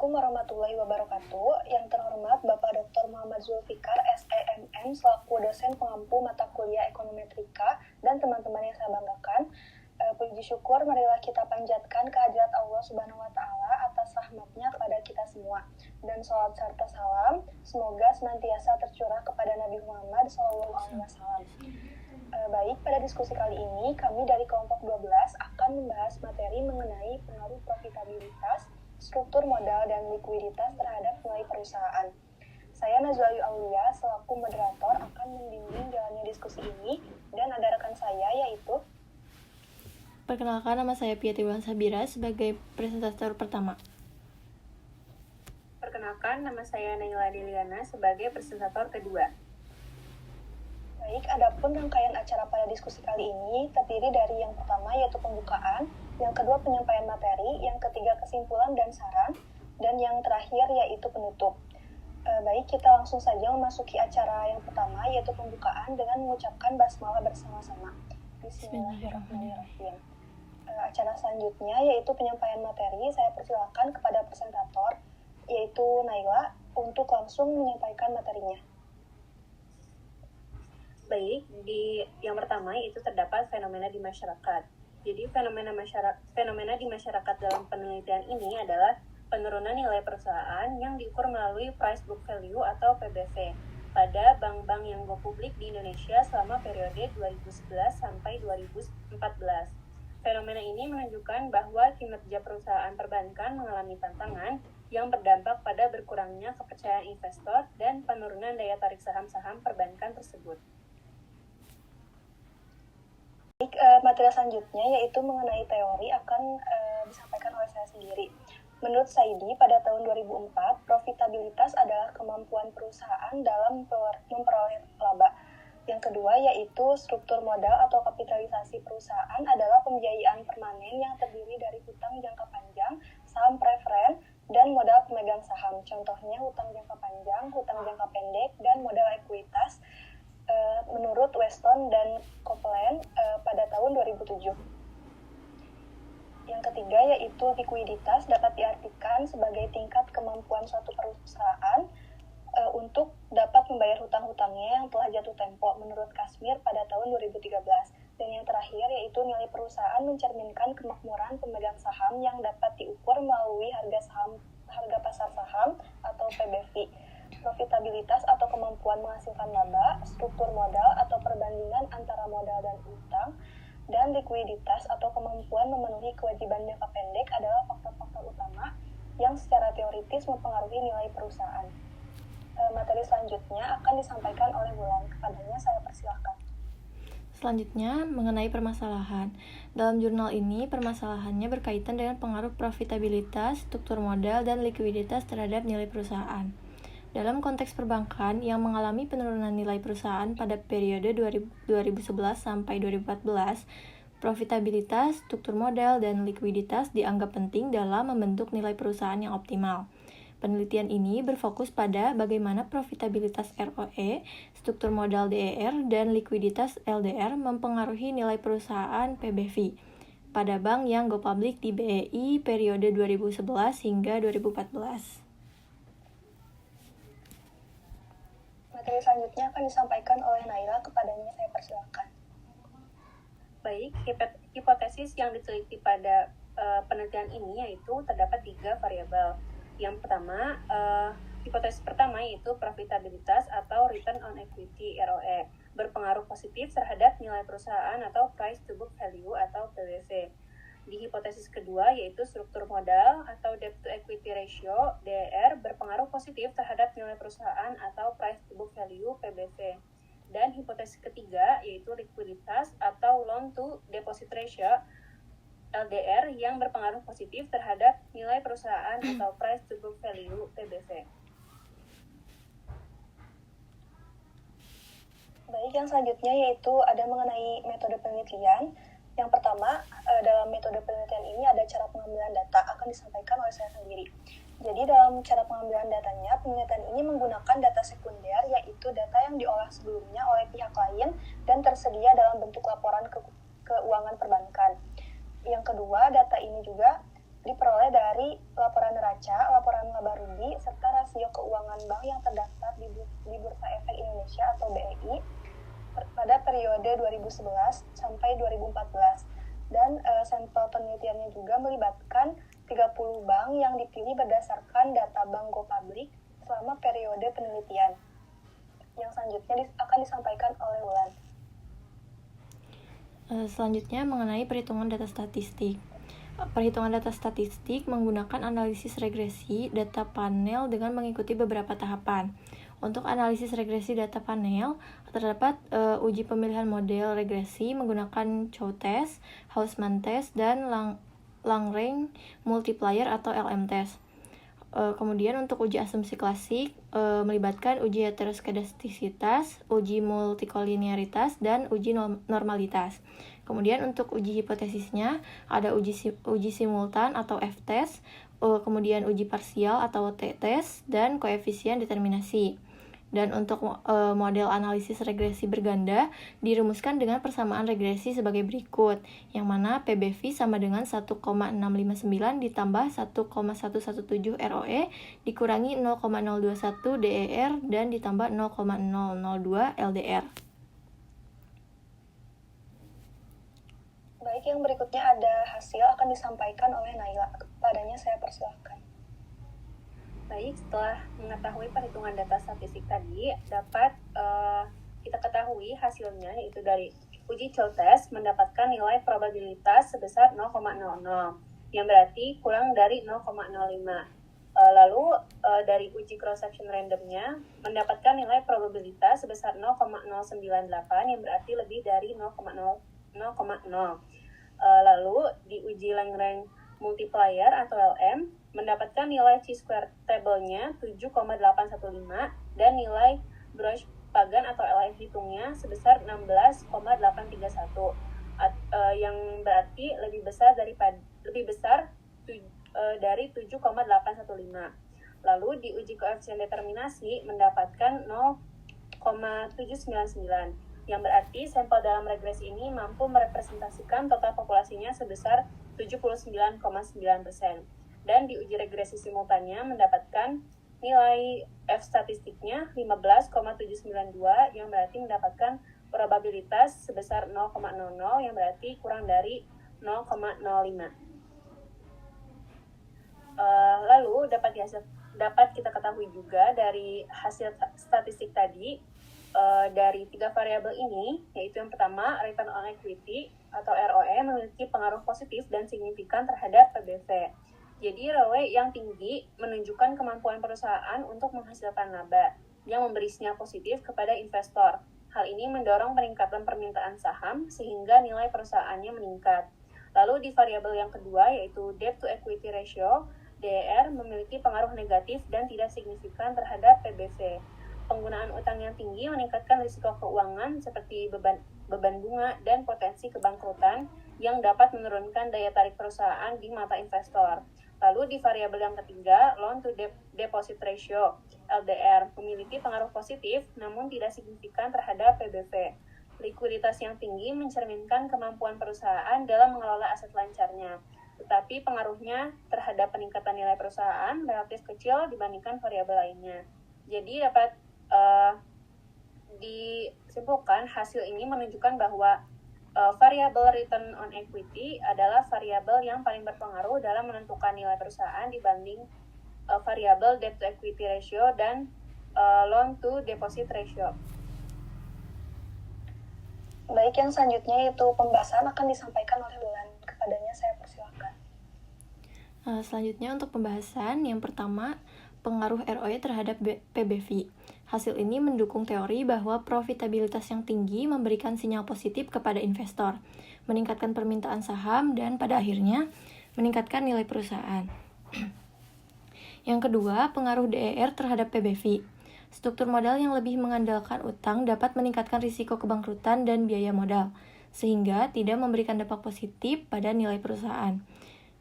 Assalamualaikum warahmatullahi wabarakatuh. Yang terhormat Bapak Dr. Muhammad Zulfikar, SEMM, selaku dosen pengampu mata kuliah ekonometrika, dan teman-teman yang saya banggakan. Puji syukur marilah kita panjatkan kehadirat Allah Subhanahu wa Ta'ala atas rahmatnya kepada kita semua. Dan sholawat serta salam semoga senantiasa tercurah kepada Nabi Muhammad SAW. Baik, pada diskusi kali ini kami dari kelompok 12 akan membahas materi mengenai pengaruh profitabilitas, struktur modal, dan likuiditas terhadap nilai perusahaan. Saya Najwa Ayu Aulia selaku moderator akan membimbing jalannya diskusi ini, dan ada rekan saya yaitu Perkenalkan, nama saya Pia Tiwan Sabira sebagai presentator pertama. Perkenalkan, nama saya Naila Deliana sebagai presentator kedua. Baik, adapun rangkaian acara pada diskusi kali ini terdiri dari yang pertama yaitu pembukaan, yang kedua penyampaian materi, yang ketiga kesimpulan dan saran, dan yang terakhir yaitu penutup. Baik, kita langsung saja memasuki acara yang pertama yaitu pembukaan dengan mengucapkan basmalah bersama-sama. Bismillahirrahmanirrahim. Acara selanjutnya yaitu penyampaian materi. Saya persilakan kepada presentator yaitu Naila untuk langsung menyampaikan materinya. Baik, di yang pertama yaitu terdapat fenomena di masyarakat. Jadi fenomena di masyarakat dalam penelitian ini adalah penurunan nilai perusahaan yang diukur melalui price book value atau PBV pada bank-bank yang go publik di Indonesia selama periode 2011 sampai 2014. Fenomena ini menunjukkan bahwa kinerja perusahaan perbankan mengalami tantangan yang berdampak pada berkurangnya kepercayaan investor dan penurunan daya tarik saham-saham perbankan tersebut. Baik, materi selanjutnya yaitu mengenai teori akan disampaikan oleh saya sendiri. Menurut Saidi, pada tahun 2004, profitabilitas adalah kemampuan perusahaan dalam memperoleh laba. Yang kedua yaitu struktur modal atau kapitalisasi perusahaan adalah pembiayaan permanen yang terdiri dari hutang jangka panjang, saham preferen, dan modal pemegang saham. Contohnya hutang jangka panjang, hutang jangka pendek, dan modal ekuitas menurut Weston dan Copeland pada tahun 2007. Yang ketiga yaitu likuiditas dapat diartikan sebagai tingkat kemampuan suatu perusahaan untuk dapat membayar hutang-hutangnya yang telah jatuh tempo menurut Kashmir pada tahun 2013. Dan yang terakhir yaitu nilai perusahaan mencerminkan kemakmuran pemegang saham yang dapat diukur melalui harga pasar saham atau PBV. Profitabilitas atau kemampuan menghasilkan laba, struktur modal atau perbandingan antara modal dan utang, dan likuiditas atau kemampuan memenuhi kewajiban jangka pendek adalah faktor-faktor utama yang secara teoritis mempengaruhi nilai perusahaan. Materi selanjutnya akan disampaikan oleh Wulan. Kepadanya saya persilahkan. Selanjutnya, mengenai permasalahan. Dalam jurnal ini, permasalahannya berkaitan dengan pengaruh profitabilitas, struktur modal, dan likuiditas terhadap nilai perusahaan. Dalam konteks perbankan yang mengalami penurunan nilai perusahaan pada periode 2011 sampai 2014, profitabilitas, struktur modal, dan likuiditas dianggap penting dalam membentuk nilai perusahaan yang optimal. Penelitian ini berfokus pada bagaimana profitabilitas ROE, struktur modal DER, dan likuiditas LDR mempengaruhi nilai perusahaan PBV pada bank yang go public di BEI periode 2011 hingga 2014. Materi selanjutnya akan disampaikan oleh Naila, kepadanya saya persilakan. Baik, hipotesis yang diteliti pada penelitian ini yaitu terdapat 3 variabel. Yang pertama, hipotesis pertama yaitu profitabilitas atau return on equity ROE berpengaruh positif terhadap nilai perusahaan atau price to book value atau PBV. Di hipotesis kedua yaitu struktur modal atau debt to equity ratio DER berpengaruh positif terhadap nilai perusahaan atau price to book value PBV. Dan hipotesis ketiga yaitu likuiditas atau loan to deposit ratio LDR yang berpengaruh positif terhadap nilai perusahaan atau price to book value PBV. Baik, yang selanjutnya yaitu ada mengenai metode penelitian. Yang pertama, dalam metode penelitian ini ada cara pengambilan data, akan disampaikan oleh saya sendiri. Jadi dalam cara pengambilan datanya, penelitian ini menggunakan data sekunder, yaitu data yang diolah sebelumnya oleh pihak lain dan tersedia dalam bentuk laporan keuangan perbankan. Yang kedua, data ini juga diperoleh dari laporan neraca, laporan laba periode 2011 sampai 2014. Dan sampel penelitiannya juga melibatkan 30 bank yang dipilih berdasarkan data Bank GoPublic selama periode penelitian. Yang selanjutnya akan disampaikan oleh Wulan. Selanjutnya mengenai perhitungan data statistik. Perhitungan data statistik menggunakan analisis regresi data panel dengan mengikuti beberapa tahapan. Untuk analisis regresi data panel, terdapat uji pemilihan model regresi menggunakan Chow test, Hausman test, dan Lagrange multiplier atau LM test. Kemudian untuk uji asumsi klasik melibatkan uji heteroskedastisitas, uji multikolinearitas, dan uji normalitas. Kemudian untuk uji hipotesisnya ada uji simultan atau F-test, kemudian uji parsial atau T-test, dan koefisien determinasi. Dan untuk model analisis regresi berganda dirumuskan dengan persamaan regresi sebagai berikut, yang mana PBV sama dengan 1,659 ditambah 1,117 ROE dikurangi 0,021 DER dan ditambah 0,002 LDR. Baik, yang berikutnya ada hasil akan disampaikan oleh Naila. Kepadanya saya persilahkan. Baik, setelah mengetahui perhitungan data statistik tadi, dapat kita ketahui hasilnya, yaitu dari uji Chow test mendapatkan nilai probabilitas sebesar 0,00, yang berarti kurang dari 0,05. Lalu dari uji cross-section randomnya mendapatkan nilai probabilitas sebesar 0,098, yang berarti lebih dari 0,0. Lalu di uji Lagrange multiplier atau LM mendapatkan nilai chi-square table-nya 7,815 dan nilai Grouch-Pagan atau LM hitungnya sebesar 16,831, yang berarti lebih besar dari 7,815. Lalu di uji koefisien determinasi mendapatkan 0,799, yang berarti sampel dalam regresi ini mampu merepresentasikan total populasinya sebesar 79,9%. Dan di uji regresi simultannya mendapatkan nilai F statistiknya 15,792, yang berarti mendapatkan probabilitas sebesar 0,00, yang berarti kurang dari 0,05. Lalu dapat kita ketahui juga dari hasil statistik tadi, dari 3 variabel ini, yaitu yang pertama, return on equity atau ROE memiliki pengaruh positif dan signifikan terhadap PBV. Jadi ROE yang tinggi menunjukkan kemampuan perusahaan untuk menghasilkan laba yang memberi sinyal positif kepada investor. Hal ini mendorong peningkatan permintaan saham sehingga nilai perusahaannya meningkat. Lalu di variabel yang kedua, yaitu debt to equity ratio, DER memiliki pengaruh negatif dan tidak signifikan terhadap PBV. Penggunaan utang yang tinggi meningkatkan risiko keuangan seperti beban bunga dan potensi kebangkrutan yang dapat menurunkan daya tarik perusahaan di mata investor. Lalu di variabel yang ketiga, loan to deposit ratio, LDR, memiliki pengaruh positif namun tidak signifikan terhadap PBV. Likuiditas yang tinggi mencerminkan kemampuan perusahaan dalam mengelola aset lancarnya, tetapi pengaruhnya terhadap peningkatan nilai perusahaan relatif kecil dibandingkan variabel lainnya. Jadi dapat disimpulkan hasil ini menunjukkan bahwa variabel return on equity adalah variabel yang paling berpengaruh dalam menentukan nilai perusahaan dibanding variabel debt to equity ratio dan loan to deposit ratio. Baik, yang selanjutnya yaitu pembahasan akan disampaikan oleh Wulan. Kepadanya saya persilahkan. Selanjutnya untuk pembahasan, yang pertama, pengaruh ROE terhadap PBV. Hasil ini mendukung teori bahwa profitabilitas yang tinggi memberikan sinyal positif kepada investor, meningkatkan permintaan saham, dan pada akhirnya meningkatkan nilai perusahaan. Yang kedua, pengaruh DER terhadap PBV. Struktur modal yang lebih mengandalkan utang dapat meningkatkan risiko kebangkrutan dan biaya modal, sehingga tidak memberikan dampak positif pada nilai perusahaan.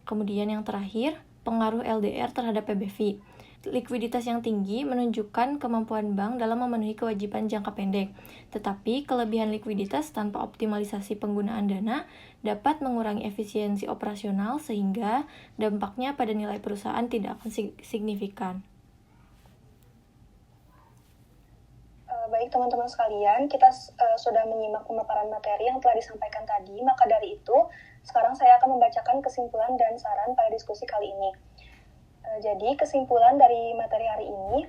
Kemudian yang terakhir, pengaruh LDR terhadap PBV. Likuiditas yang tinggi menunjukkan kemampuan bank dalam memenuhi kewajiban jangka pendek, tetapi kelebihan likuiditas tanpa optimalisasi penggunaan dana dapat mengurangi efisiensi operasional sehingga dampaknya pada nilai perusahaan tidak akan signifikan. Baik teman-teman sekalian, kita sudah menyimak pemaparan materi yang telah disampaikan tadi, maka dari itu sekarang saya akan membacakan kesimpulan dan saran pada diskusi kali ini. Jadi kesimpulan dari materi hari ini,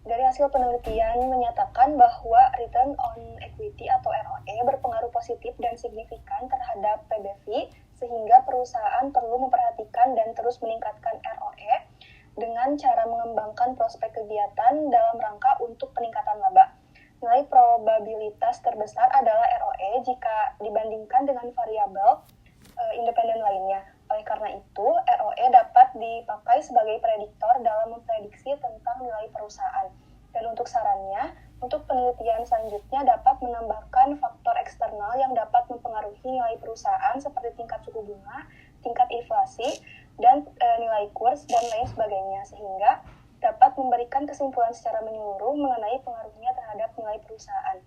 dari hasil penelitian menyatakan bahwa return on equity atau ROE berpengaruh positif dan signifikan terhadap PBV, sehingga perusahaan perlu memperhatikan dan terus meningkatkan ROE dengan cara mengembangkan prospek kegiatan dalam rangka untuk peningkatan laba. Nilai probabilitas terbesar adalah ROE jika dibandingkan dengan variabel independen lainnya. Oleh karena itu, ROE dapat dipakai sebagai prediktor dalam memprediksi tentang nilai perusahaan. Dan untuk sarannya, untuk penelitian selanjutnya dapat menambahkan faktor eksternal yang dapat mempengaruhi nilai perusahaan seperti tingkat suku bunga, tingkat inflasi, dan nilai kurs, dan lain sebagainya, sehingga dapat memberikan kesimpulan secara menyeluruh mengenai pengaruhnya terhadap nilai perusahaan.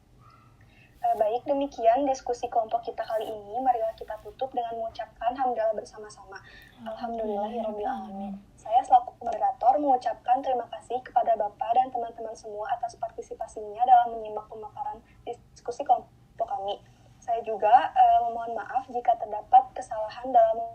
Baik, demikian diskusi kelompok kita kali ini. Marilah kita tutup dengan mengucapkan hamdalah bersama-sama. Alhamdulillahirabbil alamin. Saya selaku moderator mengucapkan terima kasih kepada Bapak dan teman-teman semua atas partisipasinya dalam menyimak pemaparan diskusi kelompok kami. Saya juga memohon maaf jika terdapat kesalahan dalam